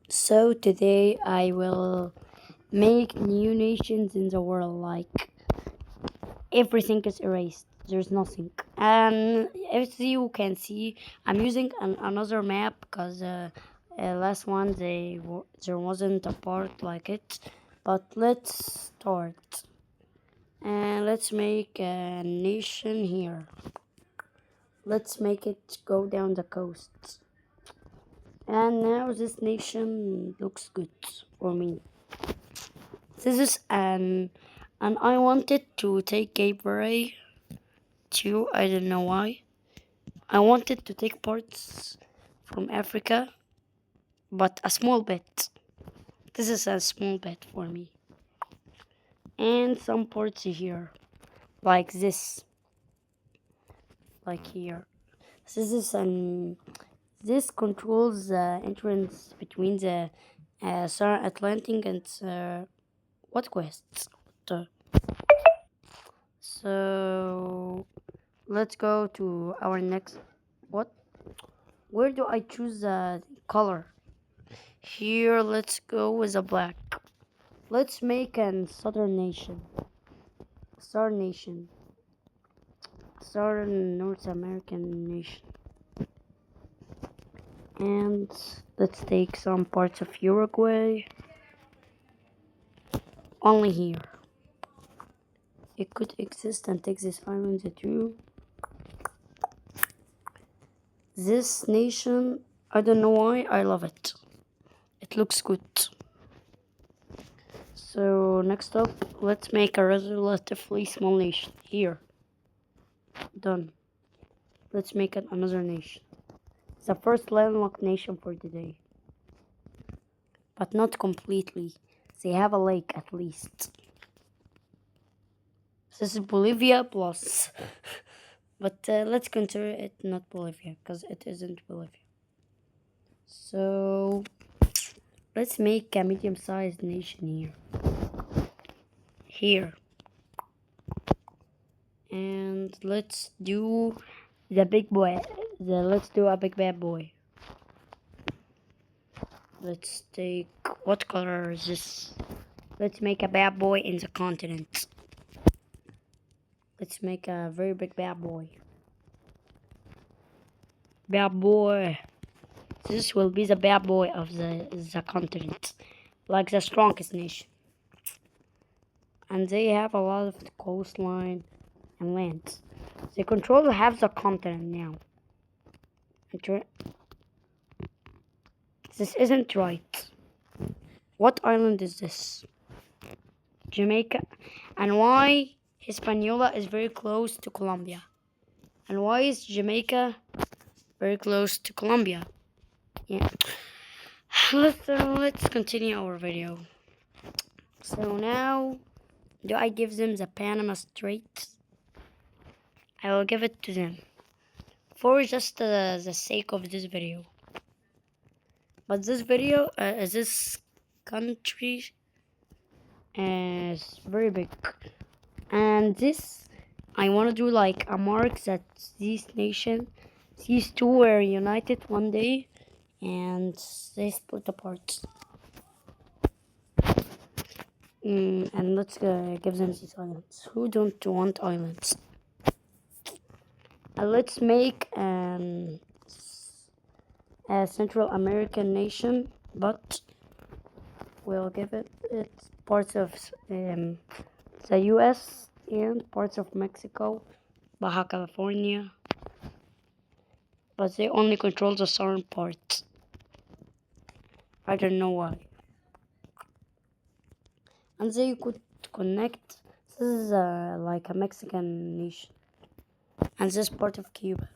So today I will make new nations in the world. Like everything is erased. There's nothing. And as you can see, I'm using another map because last one there wasn't a part like it. But let's start and let's make a nation here. Let's make it go down the coast. And now this nation looks good for me. This is and I wanted to take Gabriel too. I don't know why. I wanted to take parts from Africa, but a small bit. This is a small bit for me. And some parts here, like this, like here. This is an this controls the entrance between the Southern Atlantic and what quests. So let's go to our next. What? Where do I choose the color? Here, let's go with a black. Let's make an southern nation. Southern nation. Southern North American nation. And let's take some parts of Uruguay. Only here. It could exist and take this island too. This nation, I don't know why, I love it. It looks good. So next up, let's make a relatively small nation. Here. Done. Let's make it another nation. The first landlocked nation for today. But not completely. They have a lake at least. This is Bolivia plus. But let's consider it not Bolivia because it isn't Bolivia. So let's make a medium-sized nation here. Here. And let's do the big boy. Let's do a big bad boy. Let's take, what color is this? Let's make a bad boy in the continent. Let's make a very big bad boy. Bad boy. This will be the bad boy of the continent. Like the strongest nation. And they have a lot of the coastline and land. They control half the continent now. This isn't right. What island is this? Jamaica. And why Hispaniola is very close to Colombia? And why is Jamaica very close to Colombia? Yeah. Let's continue our video. So now, do I give them the Panama Strait? I will give it to them for just the sake of this video. But this video, this country is very big, and this I want to do like a mark that these two were united one day, and they split apart. And let's give them these islands. Who don't want islands? Let's make a Central American nation, but we'll give it parts of the U.S. and parts of Mexico, Baja California, but they only control the southern part. I don't know why. And they could connect. This is like a Mexican nation, and this part of Cuba.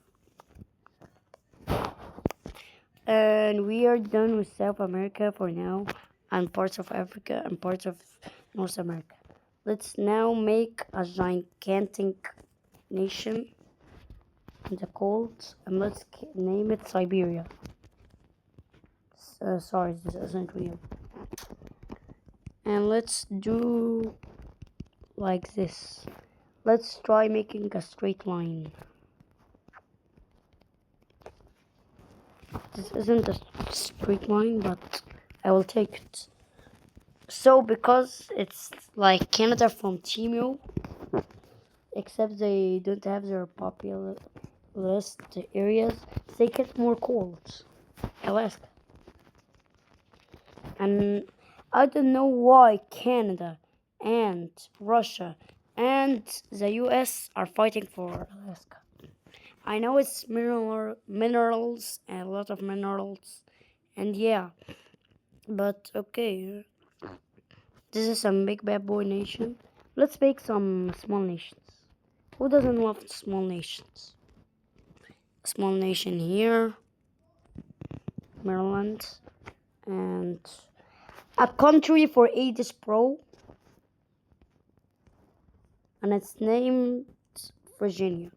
And we are done with South America for now, and parts of Africa and parts of North America. Let's now make a gigantic nation in the cold, and let's name it Siberia. Sorry, this isn't real. And let's do like this. Let's try making a straight line. This isn't a straight line, but I will take it. So because it's like Canada from Temu, except they don't have their populous areas, they get more cold. Alaska. And I don't know why Canada and Russia and the US are fighting for Alaska. I know it's minerals and a lot of minerals, and yeah, but okay, this is some big bad boy nation. Let's make some small nations. Who doesn't love small nations? A small nation here, Maryland, and a country for Aegis Pro, and it's named Virginia.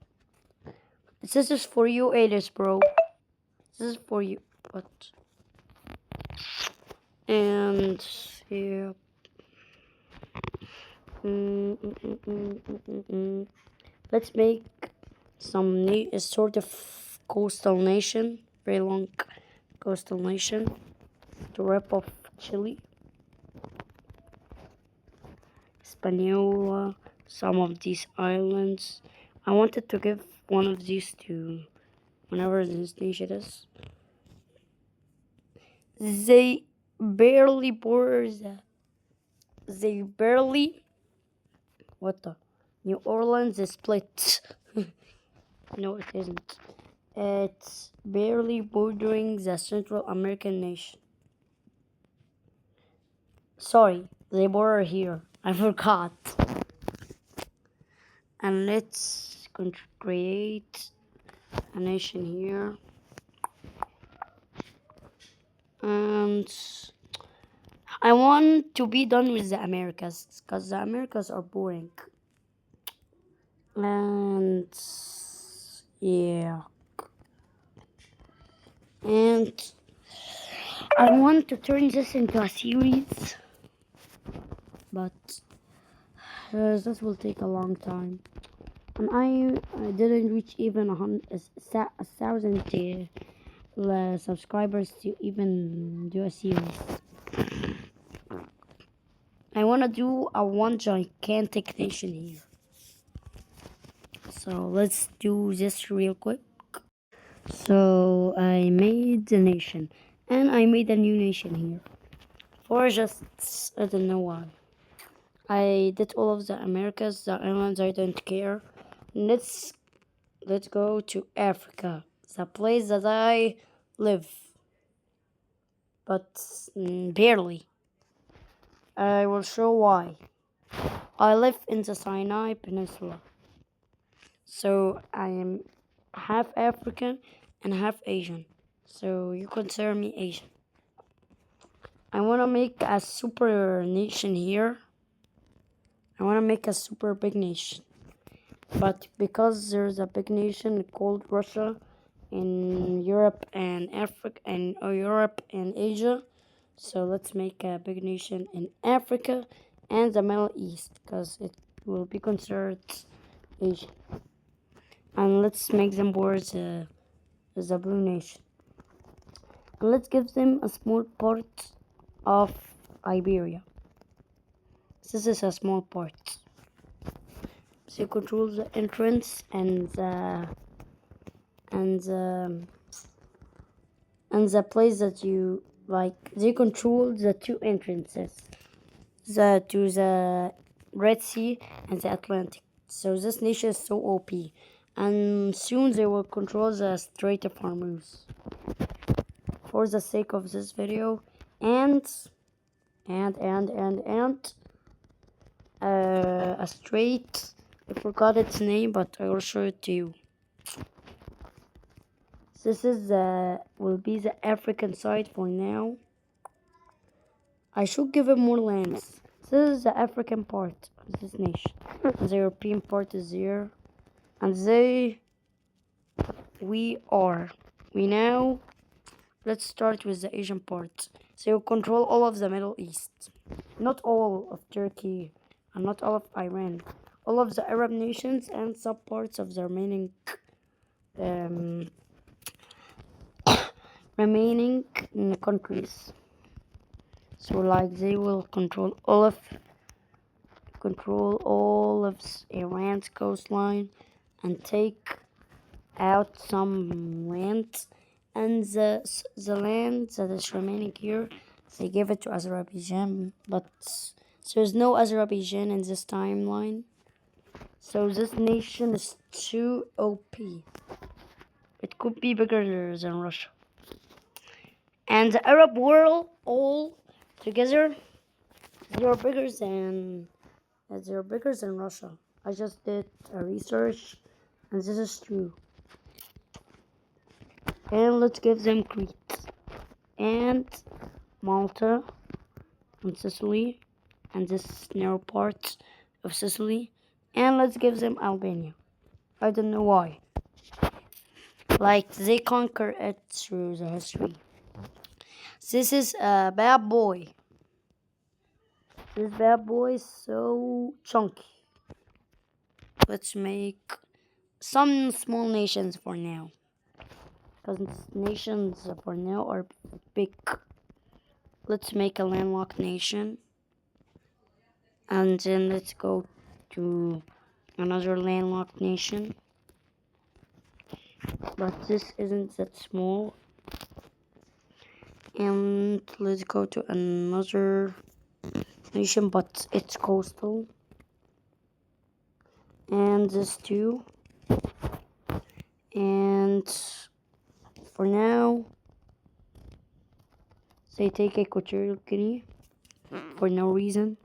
This is for you, Aegis Pro. This is for you. What? And yeah. Let's make some a sort of coastal nation, very long coastal nation to rip off Chile, Hispaniola, some of these islands. I wanted to give one of these to whenever this nation is. They barely border that. They barely. What the? New Orleans is split. No, it isn't. It's barely bordering the Central American nation. Sorry, they border here. I forgot. And let's create a nation here. And I want to be done with the Americas because the Americas are boring. And yeah. And I want to turn this into a series, but this will take a long time. And I didn't reach even a thousand subscribers to even do a series. I want to do a one gigantic nation here. So let's do this real quick. So I made the nation, and I made a new nation here. For just, I don't know why. I did all of the Americas, the islands, I don't care. Let's go to Africa, the place that I live, but barely. I will show why. I live in the Sinai Peninsula, so I am half African and half Asian, so you consider me Asian. I want to make a super nation here. I want to make a super big nation, but because there's a big nation called Russia in Europe and Africa and Europe and Asia, so let's make a big nation in Africa and the Middle East because it will be considered Asia. And let's make them board the blue nation. And let's give them a small part of Iberia. This is a small part. They control the entrance and the place that you like. They control the two entrances, to the Red Sea and the Atlantic. So this nation is so OP, and soon they will control the Strait of Hormuz. For the sake of this video, and a strait. I forgot its name, but I will show it to you. This is will be the African side for now. I should give it more lands. This is the African part of this nation. The European part is here, and we now. Let's start with the Asian part. So you control all of the Middle East, not all of Turkey, and not all of Iran, all of the Arab nations and subparts of the remaining countries. So like they will control all of Iran's coastline and take out some land, and the land that is remaining here, they give it to Azerbaijan, but there's no Azerbaijan in this timeline. So this nation is too OP. It could be bigger than Russia. And the Arab world all together, they're bigger than Russia. I just did a research, and this is true. And let's give them Crete and Malta and Sicily and this narrow part of Sicily, and let's give them Albania. I don't know why. Like they conquer it through the history. This is a bad boy. This bad boy is so chunky. Let's make some small nations for now. Because nations for now are big. Let's make a landlocked nation. And then let's go to another landlocked nation. But this isn't that small. And let's go to another nation, but it's coastal. And this too. And for now, they take Equatorial Guinea for no reason.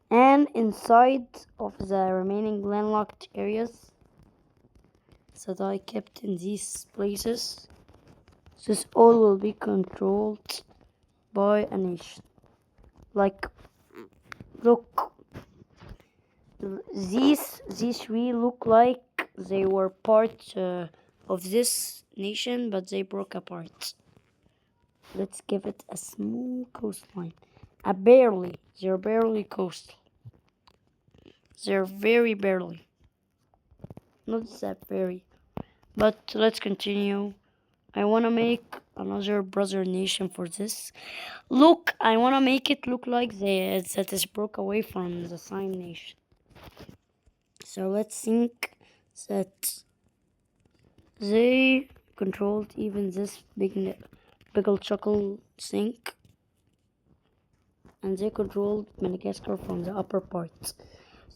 And inside of the remaining landlocked areas that I kept in these places, this all will be controlled by a nation. Like, look, these three look like they were part of this nation, but they broke apart. Let's give it a small coastline. They're barely coastal. They're very barely. Not that very. But let's continue. I wanna make another brother nation for this. Look, I wanna make it look like that is broke away from the same nation. So let's think that they controlled even this big old chuckle sink, and they controlled Madagascar from the upper parts.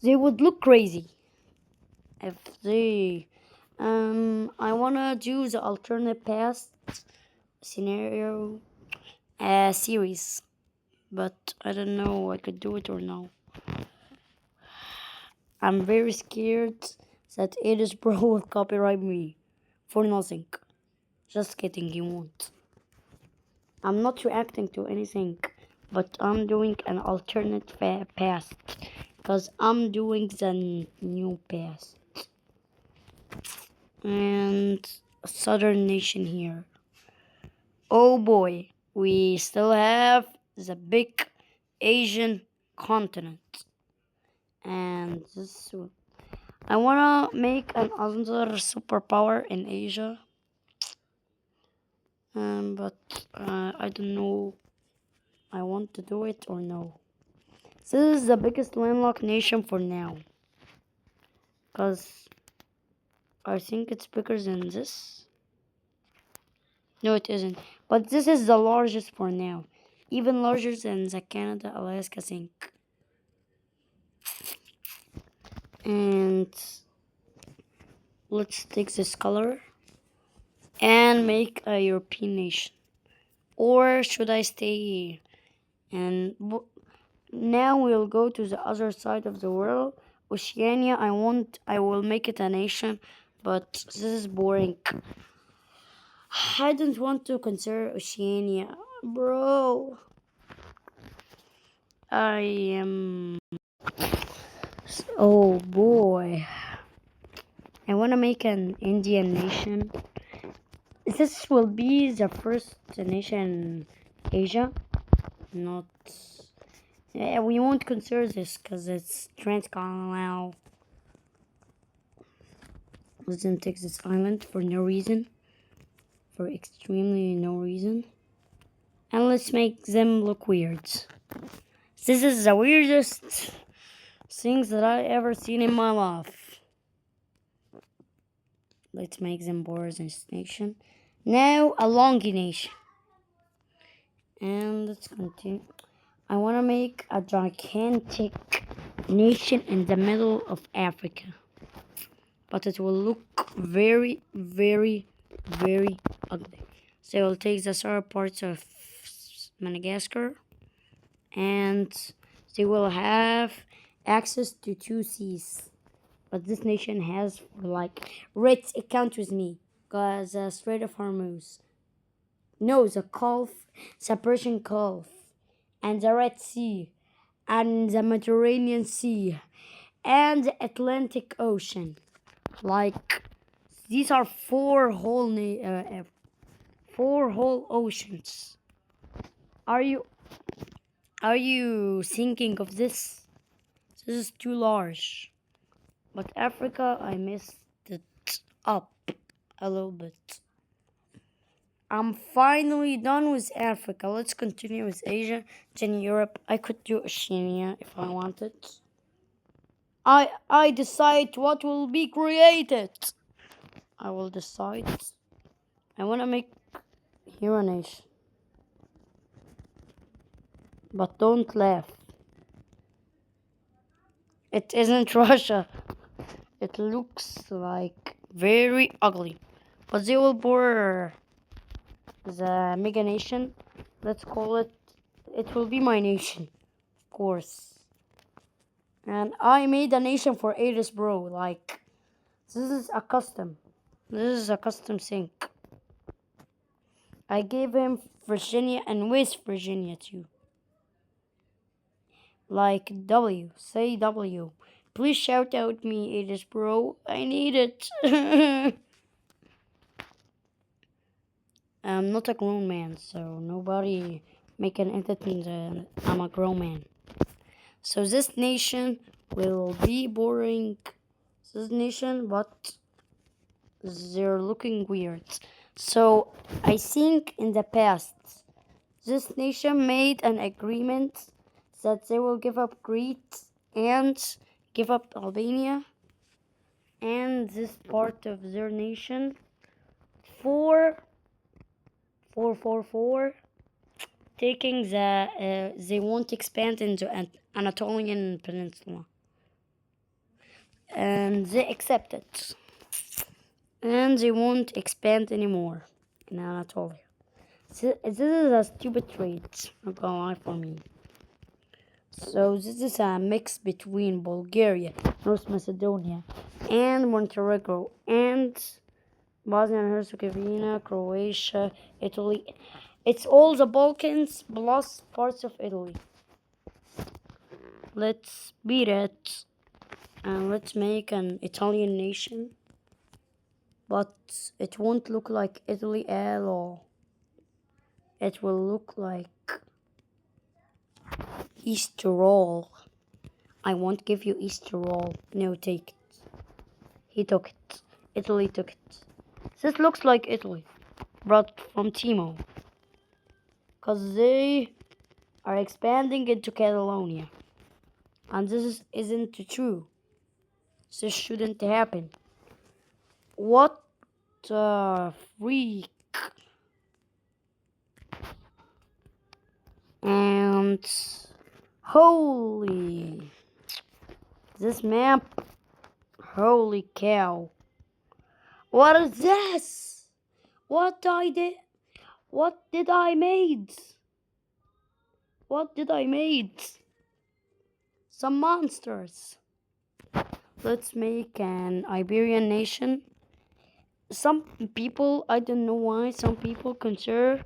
They would look crazy if they. I wanna do the alternate past scenario series, but I don't know I could do it or no. I'm very scared that Aegis Pro will copyright me for nothing. Just kidding, he won't. I'm not reacting to anything, but I'm doing an alternate past, because I'm doing the new past. And a southern nation here. Oh boy, we still have the big Asian continent. And this, I wanna make another superpower in Asia. But I don't know I want to do it or no. This is the biggest landlocked nation for now, because I think it's bigger than this. No, it isn't. But this is the largest for now, even larger than the Canada Alaska sink. And let's take this color and make a European nation. Or should I stay? And now we'll go to the other side of the world, Oceania. I will make it a nation, but this is boring. I don't want to consider Oceania, bro. I am. Oh boy. I want to make an Indian nation. This will be the first nation in Asia. Not. Yeah, we won't consider this because it's transcolonial. Let's then take this island for no reason. For extremely no reason. And let's make them look weird. This is the weirdest things that I ever seen in my life. Let's make them borders and nation. Now a elongation. And let's continue. I want to make a gigantic nation in the middle of Africa. But it will look very, very, very ugly. So we'll take the southern parts of Madagascar and they will have access to two seas. But this nation has like red, it counts with me. Cause the Strait of Hormuz. No, the Gulf, the Persian Gulf, and the Red Sea, and the Mediterranean Sea, and the Atlantic Ocean. Like these are four whole oceans. Are you thinking of this? This is too large. But Africa, I messed it up a little bit. I'm finally done with Africa. Let's continue with Asia, then Europe. I could do Oceania if I wanted. I decide what will be created. I will decide. I want to make here a nation. But don't laugh. It isn't Russia. It looks like very ugly. But they will border the mega nation. Let's call it. It will be my nation, of course. And I made a nation for Ares Bro. Like, this is a custom. This is a custom sync. I gave him Virginia and West Virginia too. Like W. Say W. Please shout out me, Ares Bro. I need it. I'm not a grown man, so nobody make an entity that I'm a grown man. So this nation will be boring. This nation, but they're looking weird. So I think in the past, this nation made an agreement that they will give up Crete and give up Albania and this part of their nation for taking they won't expand into an Anatolian peninsula. And they accept it. And they won't expand anymore in Anatolia. This is a stupid trade, not gonna lie for me. So this is a mix between Bulgaria, North Macedonia, and Montenegro, and Bosnia and Herzegovina, Croatia, Italy. It's all the Balkans plus parts of Italy. Let's beat it. And let's make an Italian nation. But it won't look like Italy at all. It will look like East Tyrol. I won't give you East Tyrol. No, take it. He took it. Italy took it. This looks like Italy, but from Timo. Because they are expanding into Catalonia. And this isn't true. This shouldn't happen. What the freak? And holy, this map, holy cow. What is this? What did I made? What did I made? Some monsters. Let's make an Iberian nation. Some people, I don't know why, some people consider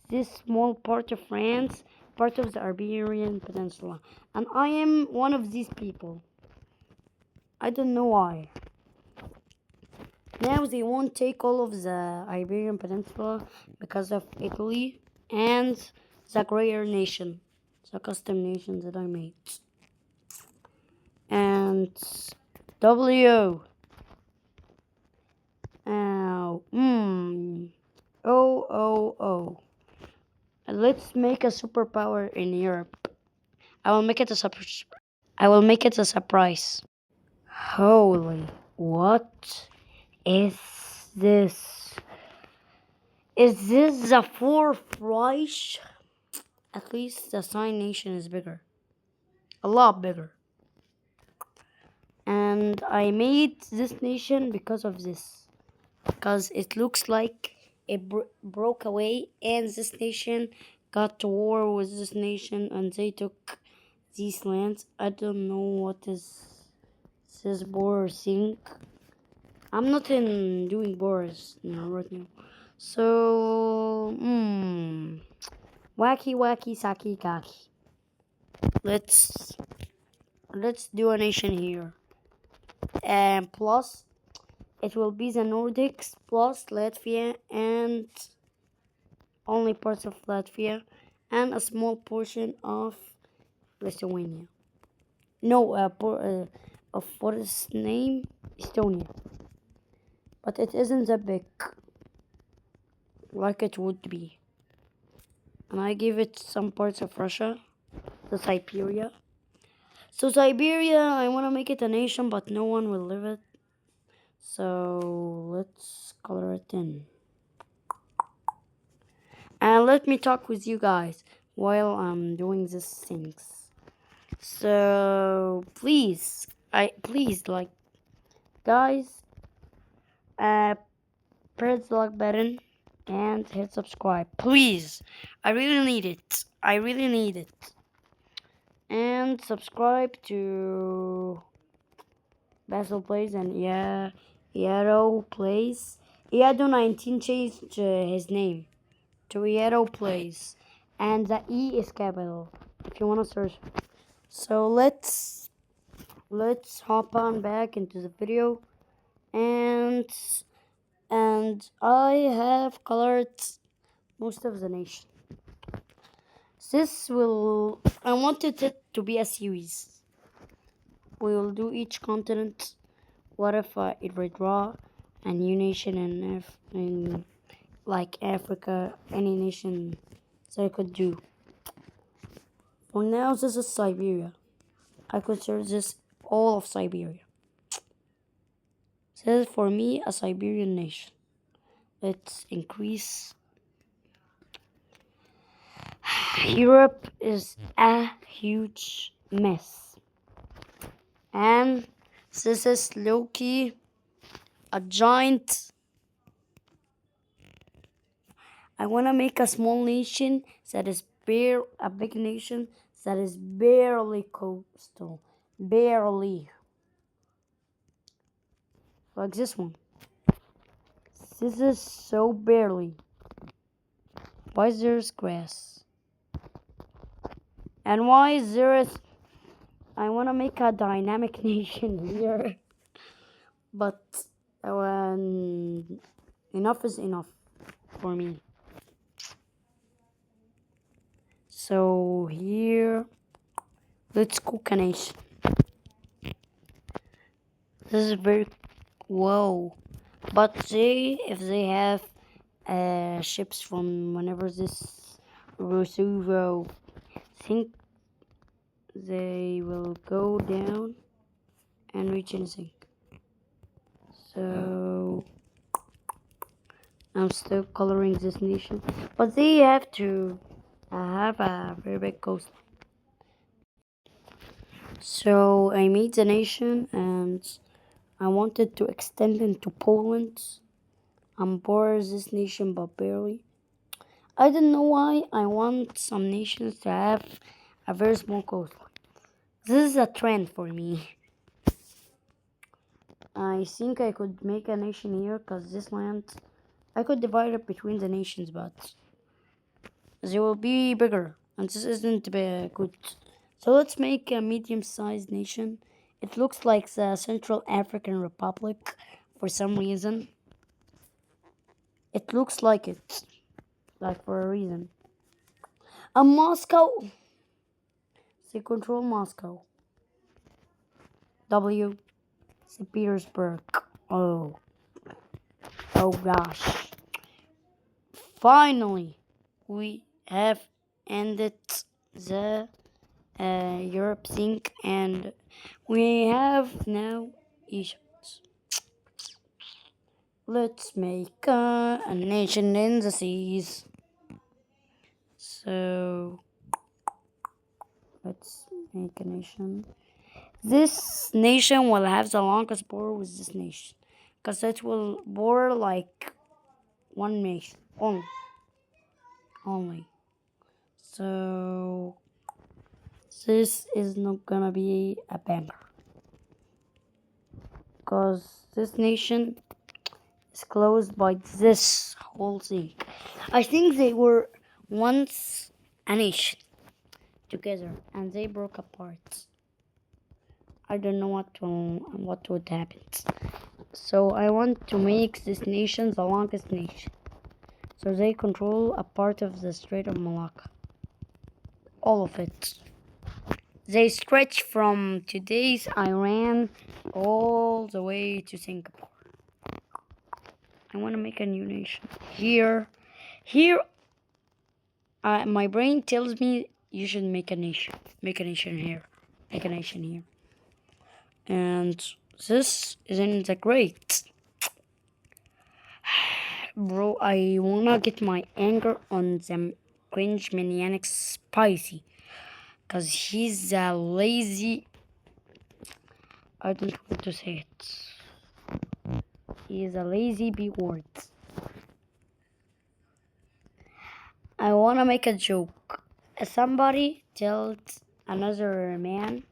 this small part of France part of the Iberian Peninsula. And I am one of these people. I don't know why. Now they won't take all of the Iberian Peninsula because of Italy and the greater nation, the custom nation that I made. And W. Oh. Let's make a superpower in Europe. I will make it a surprise. I will make it a surprise. Holy, what is this? Is this the Fourth Reich? At least the Sign Nation is bigger. A lot bigger. And I made this nation because of this. Because it looks like it broke away and this nation got to war with this nation and they took these lands. I don't know what is this border thing. I'm not in doing borders right now. So, wacky wacky saki kaki. Let's do a nation here. And plus it will be the Nordics plus Latvia and only parts of Latvia and a small portion of Lithuania. No, of what is name? Estonia. But it isn't that big like it would be. And I give it some parts of Russia, the Siberia. So Siberia, I want to make it a nation, but no one will live it. So let's color it in. And let me talk with you guys while I'm doing these things. So please, like guys, press the like button and hit subscribe. Please. I really need it. And subscribe to Basil Plays and Yaro Plays. Yado19 changed his name to Yaro Plays. And the E is capital if you want to search. So let's hop on back into the video and I have colored most of the nation. I wanted it to be a series. We will do each continent. What if I draw a new nation in like Africa, any nation that I could do. For now, this is Siberia. I consider this all of Siberia. This is for me a Siberian nation. Let's increase. Europe is a huge mess. And this is Loki, a giant. I want to make a small nation that is a big nation that is barely coastal. Barely. Like this one. This is so barely. Why is there grass? And why is there I want to make a dynamic nation here. But enough is enough for me. So here, let's cook a nation. This is very whoa. But if they have ships from whenever this Rosuvo, think they will go down and reach anything. So I'm still coloring this nation, but they have to have a very big coastline. So I made the nation and I wanted to extend into Poland. I'm bored this nation, but barely. I don't know why I want some nations to have a very small coastline. This is a trend for me. I think I could make a nation here because this land, I could divide it between the nations, but they will be bigger and this isn't good. So let's make a medium-sized nation. It looks like the Central African Republic for some reason. It looks like it, like for a reason. Moscow. They control Moscow. W. St. Petersburg. Oh gosh. Finally, we have ended the Europe thing, and we have now Egypt. Let's make a nation in the seas. So let's make a nation. This nation will have the longest border with this nation, because it will border like one nation only. So this is not gonna be a banger, because this nation is closed by this whole thing. I think they were once a nation together and they broke apart. I don't know what would happen. So I want to make this nation the longest nation. So they control a part of the Strait of Malacca. All of it. They stretch from today's Iran all the way to Singapore. I want to make a new nation. Here, my brain tells me you should make a nation. Make a nation here. Make a nation here. And this isn't that great. Bro, I wanna get my anger on the cringe maniac spicy. Cause he's a lazy. I don't want to say it. He is a lazy B word. I wanna make a joke. Somebody told another man,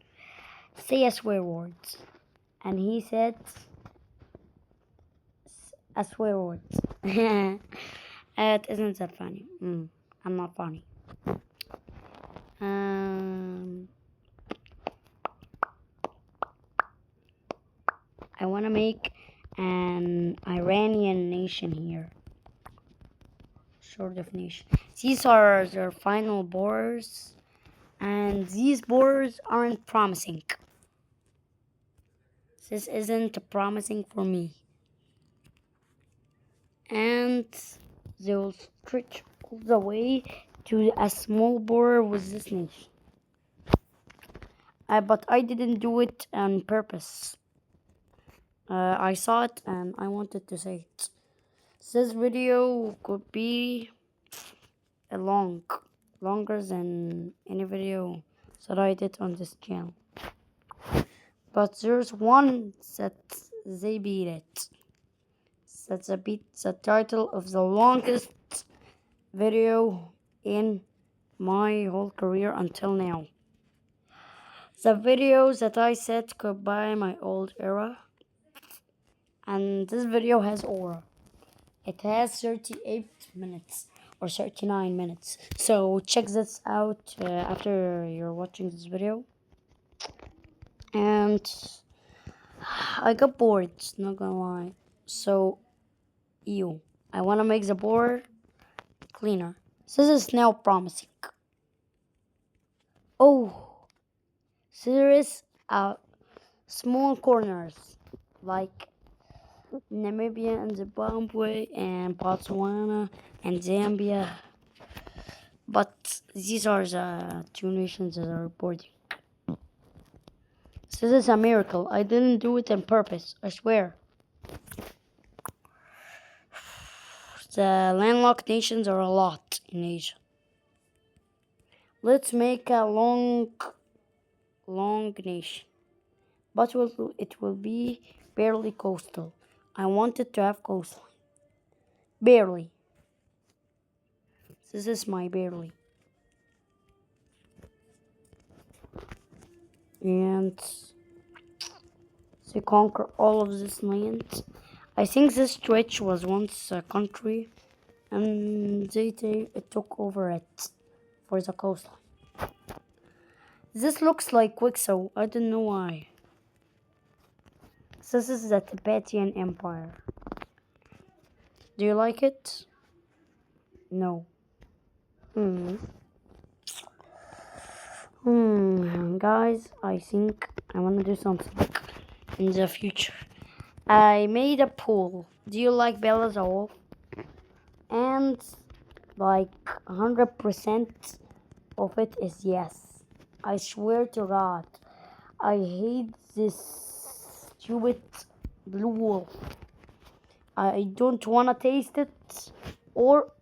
say a swear word. And he said a swear word. It isn't that funny. I'm not funny. I want to make an Iranian nation here. Sort of nation. These are their final borders, and these borders aren't promising. This isn't promising for me. And they will stretch all the way to a small border with this nation. But I didn't do it on purpose. I saw it and I wanted to say it. This video could be longer than any video that I did on this channel. But there's one that they beat it. That's the title of the longest video in my whole career until now. The video that I said goodbye my old era. And this video has aura. It has 38 minutes or 39 minutes. So check this out after you're watching this video. And I got bored, not gonna lie. So, I wanna make the board cleaner. So this is now promising. Oh, so there is small corners like Namibia and Zimbabwe and Botswana and Zambia. But these are the two nations that are reporting. So this is a miracle. I didn't do it on purpose, I swear. The landlocked nations are a lot in Asia. Let's make a long nation. But it will be barely coastal. I wanted to have coastline. Barely. This is my barely. And to conquer all of this land. I think this stretch was once a country, and they took over it for the coastline. This looks like Quixo, I don't know why. This is the Tibetan Empire. Do you like it? No. Guys, I think I want to do something in the future. I made a poll. Do you like Bella the Wolf? And Like 100% of it is yes. I swear to God, I hate this stupid blue wolf. I don't wanna taste it, or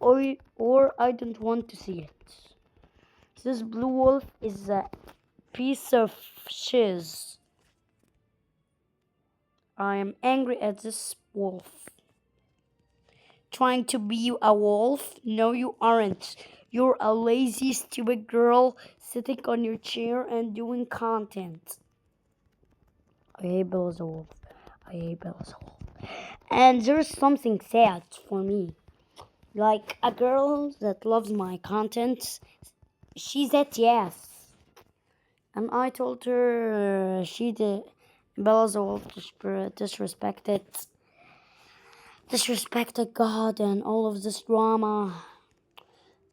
I don't want to see it. This blue wolf is a piece of shiz. I am angry at this wolf. Trying to be a wolf? No, you aren't. You're a lazy, stupid girl sitting on your chair and doing content. I hate Bella the wolf. I hate Bella the wolf. And there's something sad for me. Like a girl that loves my content, she said yes. And I told her she did. Bella the wolf disrespected God and all of this drama.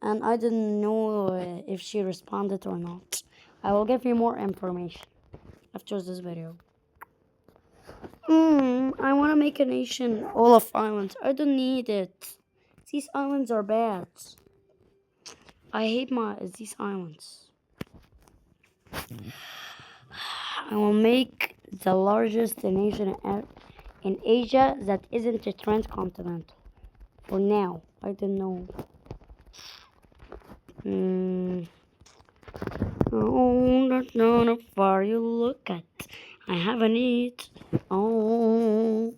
And I didn't know if she responded or not. I will give you more information after this video. I want to make a nation all of islands. I don't need it. These islands are bad. I hate these islands. I will make the largest nation in Asia that isn't a transcontinental. For now, I don't know. Oh, that's not how far you look at. I haven't eat. Oh.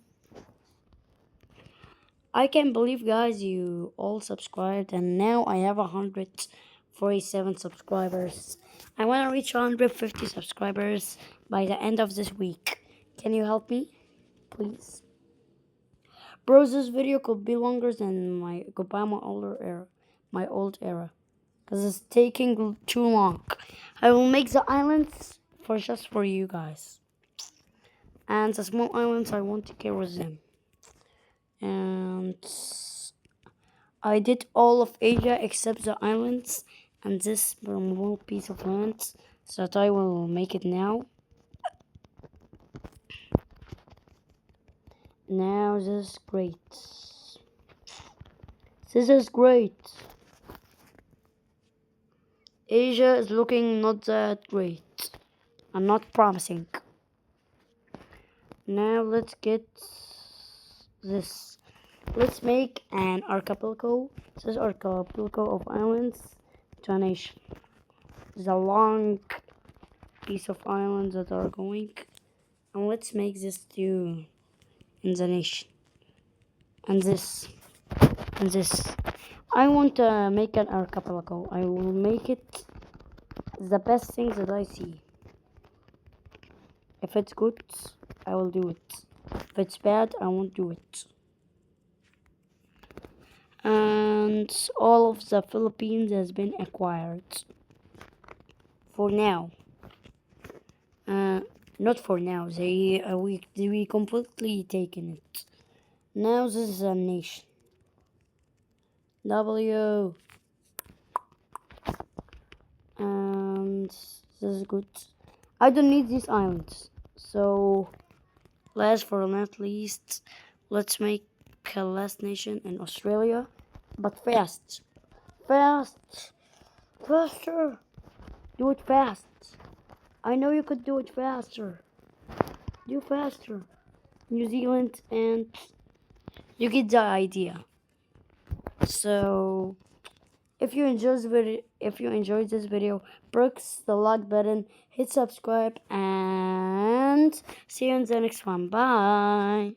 I can't believe, guys, you all subscribed, and now I have 147 subscribers. I want to reach 150 subscribers by the end of this week. Can you help me, please? Bro, this video could be longer than my goodbye my old era, because it's taking too long. I will make the islands just for you guys, and the small islands I want to care with them. And I did all of Asia except the islands and this small piece of land, so that I will make it now. Now this is great. This is great. Asia is looking not that great and not promising. Now let's get this. Let's make an archipelago. This is archipelago of islands to a nation. It's a long piece of islands that are going. And let's make this to in the nation. And this. And this. I want to make an archipelago. I will make it the best things that I see. If it's good, I will do it. If it's bad, I won't do it. And all of the Philippines has been acquired. For now. Not for now. We completely taken it. Now this is a nation. W. And this is good. I don't need these islands. So, last for not least, let's make a last nation in Australia. But fast. Fast. Faster. Do it fast. I know you could do it faster. Do faster. New Zealand, and you get the idea. So, if you enjoyed this video, press the like button, hit subscribe, and see you in the next one. Bye.